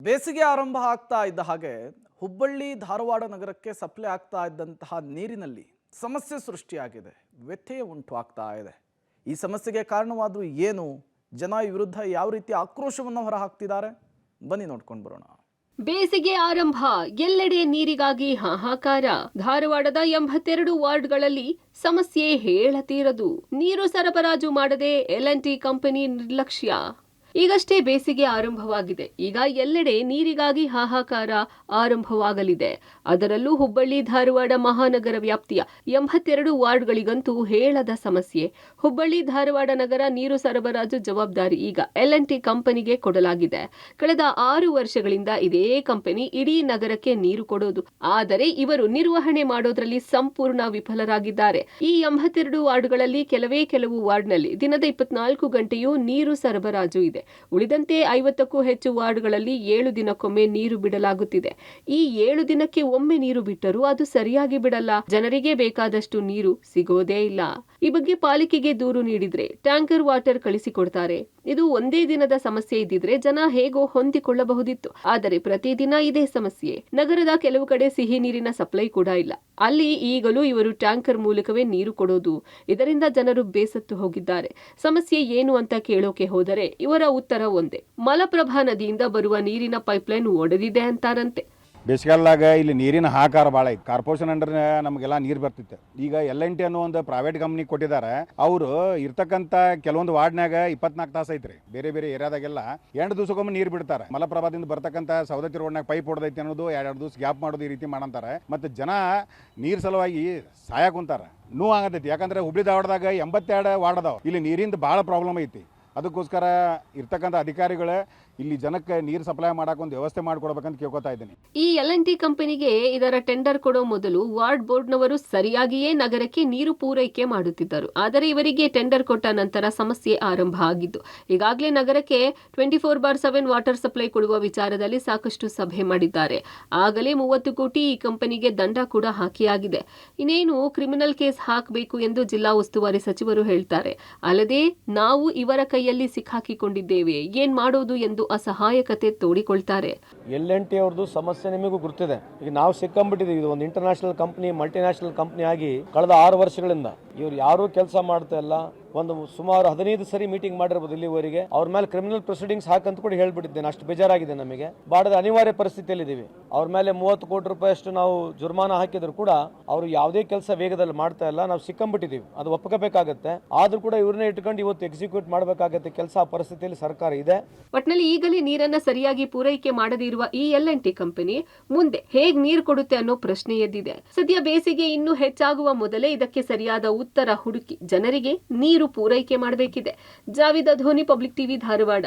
ಬೇಸಿಗೆ ಆರಂಭ ಆಗ್ತಾ ಇದ್ದ ಹಾಗೆ ಹುಬ್ಬಳ್ಳಿ ಧಾರವಾಡ ನಗರಕ್ಕೆ ಸಪ್ಲೈ ಆಗ್ತಾ ಇದ್ದಂತಹ ನೀರಿನಲ್ಲಿ ಸಮಸ್ಯೆ ಸೃಷ್ಟಿಯಾಗಿದೆ. ವ್ಯತ್ಯಯ ಉಂಟು ಆಗ್ತಾ ಇದೆ. ಈ ಸಮಸ್ಯೆಗೆ ಕಾರಣವಾದರೂ ಏನು? ಜನ ಈ ವಿರುದ್ಧ ಯಾವ ರೀತಿ ಆಕ್ರೋಶವನ್ನು ಹೊರಹಾಕ್ತಿದ್ದಾರೆ? ಬನ್ನಿ ನೋಡ್ಕೊಂಡು ಬರೋಣ. ಬೇಸಿಗೆ ಆರಂಭ, ಎಲ್ಲೆಡೆ ನೀರಿಗಾಗಿ ಹಾಹಾಕಾರ. ಧಾರವಾಡದ 82 ವಾರ್ಡ್ಗಳಲ್ಲಿ ಸಮಸ್ಯೆ ಹೇಳತೀರದು. ನೀರು ಸರಬರಾಜು ಮಾಡದೆ L&T ಕಂಪನಿ ನಿರ್ಲಕ್ಷ್ಯ. ಈಗಷ್ಟೇ ಬೇಸಿಗೆ ಆರಂಭವಾಗಿದೆ. ಈಗ ಎಲ್ಲೆಡೆ ನೀರಿಗಾಗಿ ಹಾಹಾಕಾರ ಆರಂಭವಾಗಲಿದೆ. ಅದರಲ್ಲೂ ಹುಬ್ಬಳ್ಳಿ ಧಾರವಾಡ ಮಹಾನಗರ ವ್ಯಾಪ್ತಿಯ 82 ವಾರ್ಡ್ಗಳಿಗಂತೂ ಹೇಳದ ಸಮಸ್ಯೆ. ಹುಬ್ಬಳ್ಳಿ ಧಾರವಾಡ ನಗರ ನೀರು ಸರಬರಾಜು ಜವಾಬ್ದಾರಿ ಈಗ L&T ಕಂಪನಿಗೆ ಕೊಡಲಾಗಿದೆ. ಕಳೆದ 6 ವರ್ಷಗಳಿಂದ ಇದೇ ಕಂಪನಿ ಇಡೀ ನಗರಕ್ಕೆ ನೀರು ಕೊಡೋದು. ಆದರೆ ಇವರು ನಿರ್ವಹಣೆ ಮಾಡೋದ್ರಲ್ಲಿ ಸಂಪೂರ್ಣ ವಿಫಲರಾಗಿದ್ದಾರೆ. ಈ 82 ವಾರ್ಡ್ಗಳಲ್ಲಿ ಕೆಲವು ವಾರ್ಡ್ನಲ್ಲಿ ದಿನದ 24 ಗಂಟೆಯೂ ನೀರು ಸರಬರಾಜು ಇದೆ. ಉಳಿದಂತೆ 50ಕ್ಕೂ ಹೆಚ್ಚು ವಾರ್ಡ್ಗಳಲ್ಲಿ 7 ದಿನಕ್ಕೊಮ್ಮೆ ನೀರು ಬಿಡಲಾಗುತ್ತಿದೆ. ಈ 7 ದಿನಕ್ಕೆ ಒಮ್ಮೆ ನೀರು ಬಿಟ್ಟರೂ ಅದು ಸರಿಯಾಗಿ ಬಿಡಲ್ಲ. ಜನರಿಗೆ ಬೇಕಾದಷ್ಟು ನೀರು ಸಿಗೋದೇ ಇಲ್ಲ. ಈ ಬಗ್ಗೆ ಪಾಲಿಕೆಗೆ ದೂರು ನೀಡಿದ್ರೆ ಟ್ಯಾಂಕರ್ ವಾಟರ್ ಕಳಿಸಿಕೊಡ್ತಾರೆ. ಇದು ಒಂದೇ ದಿನದ ಸಮಸ್ಯೆ ಇದ್ದಿದ್ರೆ ಜನ ಹೇಗೋ ಹೊಂದಿಕೊಳ್ಳಬಹುದಿತ್ತು. ಆದರೆ ಪ್ರತಿದಿನ ಇದೇ ಸಮಸ್ಯೆ. ನಗರದ ಕೆಲವು ಕಡೆ ಸಿಹಿ ನೀರಿನ ಸಪ್ಲೈ ಕೂಡ ಇಲ್ಲ. ಅಲ್ಲಿ ಈಗಲೂ ಇವರು ಟ್ಯಾಂಕರ್ ಮೂಲಕವೇ ನೀರು ಕೊಡೋದು. ಇದರಿಂದ ಜನರು ಬೇಸತ್ತು ಹೋಗಿದ್ದಾರೆ. ಸಮಸ್ಯೆ ಏನು ಅಂತ ಕೇಳೋಕೆ ಹೋದರೆ ಇವರ ಉತ್ತರ ಒಂದೇ: ಮಲಪ್ರಭಾ ನದಿಯಿಂದ ಬರುವ ನೀರಿನ ಪೈಪ್ಲೈನ್ ಒಡೆದಿದೆ ಅಂತಾರಂತೆ. ಬೇಸಿಗೆಲ್ಲಾಗ ಇಲ್ಲಿ ನೀರಿನ ಹಾಕಾರ ಭಾಳ ಐತೆ. ಕಾರ್ಪೊರೇಷನ್ ಅಂಡರ್ ನಮಗೆಲ್ಲ ನೀರು ಬರ್ತಿತ್ತು. ಈಗ L&T ಅನ್ನೋ ಒಂದು ಪ್ರೈವೇಟ್ ಕಂಪ್ನಿ ಕೊಟ್ಟಿದ್ದಾರೆ. ಅವರು ಇರ್ತಕ್ಕಂಥ ಕೆಲವೊಂದು ವಾರ್ಡ್ನಾಗ 24 ತಾಸು ಐತ್ರಿ. ಬೇರೆ ಬೇರೆ ಏರಿಯಾದಾಗೆಲ್ಲ 2 ದಿವಸಕ್ಕೊಮ್ಮೆ ನೀರು ಬಿಡ್ತಾರೆ. ಮಲಪ್ರಭಾದಿಂದ ಬರ್ತಕ್ಕಂಥ ಸೌದತ್ತಿ ರೋಡ್ನಾಗ ಪೈಪ್ ಹೊಡೆದೈತಿ ಅನ್ನೋದು 2 ದಿವಸ ಗ್ಯಾಪ್ ಮಾಡೋದು ಈ ರೀತಿ ಮಾಡಂತಾರೆ. ಮತ್ತು ಜನ ನೀರು ಸಲುವಾಗಿ ಸಾಯಕ್ಕೆ ಕುಂತಾರೆ. ನೋವು ಆಗತೈತಿ. ಯಾಕಂದ್ರೆ ಹುಬ್ಳಿ ಧಾರವಾಡದಾಗ 82 ವಾರ್ಡ್ ಅದಾವ. ಇಲ್ಲಿ ನೀರಿಂದ ಭಾಳ ಪ್ರಾಬ್ಲಮ್ ಐತಿ. ಅದಕ್ಕೋಸ್ಕರ ಇರ್ತಕ್ಕಂಥ ಅಧಿಕಾರಿಗಳು ಇಲ್ಲಿ ಜನಕ್ಕೆ ನೀರು ಸಪ್ಲೈ ಮಾಡಕ್ಕೆ ಒಂದು ವ್ಯವಸ್ಥೆ ಮಾಡಿಕೊಡ್ಬೇಕಂತ ಕೇಳ್ಕೊತಾ ಇದ್ದೀನಿ. ಈ L&T ಕಂಪನಿಗೆ ಇದರ ಟೆಂಡರ್ ಕೊಡೋ ಮೊದಲು ವಾರ್ಡ್ ಬೋರ್ಡ್ನವರು ಸರಿಯಾಗಿಯೇ ನಗರಕ್ಕೆ ನೀರು ಪೂರೈಕೆ ಮಾಡುತ್ತಿದ್ದರು. ಆದರೆ ಇವರಿಗೆ ಟೆಂಡರ್ ಕೊಟ್ಟ ನಂತರ ಸಮಸ್ಯೆ ಆರಂಭ ಆಗಿದ್ದು. ಈಗಾಗಲೇ ನಗರಕ್ಕೆ 24/7 ವಾಟರ್ ಸಪ್ಲೈ ಕೊಡುವ ವಿಚಾರದಲ್ಲಿ ಸಾಕಷ್ಟು ಸಭೆ ಮಾಡಿದ್ದಾರೆ. ಆಗಲೇ 30 ಕೋಟಿ ಈ ಕಂಪನಿಗೆ ದಂಡ ಕೂಡ ಹಾಕಿಯಾಗಿದೆ. ಇನ್ನೇನು ಕ್ರಿಮಿನಲ್ ಕೇಸ್ ಹಾಕಬೇಕು ಎಂದು ಜಿಲ್ಲಾ ಉಸ್ತುವಾರಿ ಸಚಿವರು ಹೇಳ್ತಾರೆ. ಅಲ್ಲದೆ ನಾವು ಇವರ ಕೈಯಲ್ಲಿ ಸಿಕ್ಕಾಕಿಕೊಂಡಿದ್ದೇವೆ, ಏನ್ ಮಾಡೋದು ಎಂದು ಅಸಹಾಯಕತೆ ತೋಡಿಕೊಳ್ತಾರೆ. L&T ಅವ್ರದ್ದು ಸಮಸ್ಯೆ ನಿಮಗೂ ಗೊತ್ತಿದೆ. ಈಗ ನಾವು ಸಿಕ್ಕಂಬಿಟ್ಟಿದ್ದೀವಿ. ಇದು ಒಂದು ಇಂಟರ್ನ್ಯಾಷನಲ್ ಕಂಪ್ನಿ, ಮಲ್ಟಿನ್ಯಾಷನಲ್ ಕಂಪ್ನಿ ಆಗಿ ಕಳೆದ 6 ವರ್ಷಗಳಿಂದ ಇವ್ರು ಯಾರೂ ಕೆಲಸ ಮಾಡ್ತಾ ಇಲ್ಲ. ಒಂದು ಸುಮಾರು 15 ಸರಿ ಮೀಟಿಂಗ್ ಮಾಡಿರ್ಬೋದು ಇಲ್ಲಿವರೆಗೆ. ಅವ್ರ ಮೇಲೆ ಕ್ರಿಮಿನಲ್ ಪ್ರೊಸೀಡಿಂಗ್ಸ್ ಹಾಕಂತ ಕೂಡ ಹೇಳ್ಬಿಟ್ಟಿದ್ದೇನೆ. ಅಷ್ಟು ಬೇಜಾರಾಗಿದೆ ನಮಗೆ. ಬಾಡದ ಅನಿವಾರ್ಯ ಪರಿಸ್ಥಿತಿಯಲ್ಲಿದ್ದೀವಿ. ಅವ್ರ ಮೇಲೆ 30 ಕೋಟಿ ರೂಪಾಯಿ ಅಷ್ಟು ನಾವು ಜುರ್ಮಾನ ಹಾಕಿದ್ರು ಕೂಡ ಅವರು ಯಾವುದೇ ಕೆಲಸ ವೇಗದಲ್ಲಿ ಮಾಡ್ತಾ ಇಲ್ಲ. ನಾವು ಸಿಕ್ಕಂಬಿಟ್ಟಿದ್ದೀವಿ. ಅದು ಒಪ್ಕೋಬೇಕಾಗತ್ತೆ. ಆದ್ರೂ ಕೂಡ ಇವ್ರನ್ನ ಇಟ್ಕೊಂಡು ಇವತ್ತು ಎಕ್ಸಿಕ್ಯೂಟ್ ಮಾಡಬೇಕಾಗತ್ತೆ ಕೆಲಸ. ಪರಿಸ್ಥಿತಿಯಲ್ಲಿ ಸರ್ಕಾರ ಇದೆ. ಒಟ್ನಲ್ಲಿ ಈಗಲೇ ನೀರನ್ನ ಸರಿಯಾಗಿ ಪೂರೈಕೆ ಮಾಡದೇ ಇರುವ ಈ L&T ಕಂಪನಿ ಮುಂದೆ ಹೇಗ್ ನೀರು ಕೊಡುತ್ತೆ ಅನ್ನೋ ಪ್ರಶ್ನೆ ಎದ್ದಿದೆ. ಸದ್ಯ ಬೇಸಿಗೆ ಇನ್ನೂ ಹೆಚ್ಚಾಗುವ ಮೊದಲೇ ಇದಕ್ಕೆ ಸರಿಯಾದ ಉತ್ತರ ಹುಡುಕಿ ಜನರಿಗೆ ನೀರು ಪೂರೈಕೆ ಮಾಡಬೇಕಿದೆ. ಜಾವಿದ ಧೋನಿ, ಪಬ್ಲಿಕ್ ಟಿವಿ, ಧಾರವಾಡ.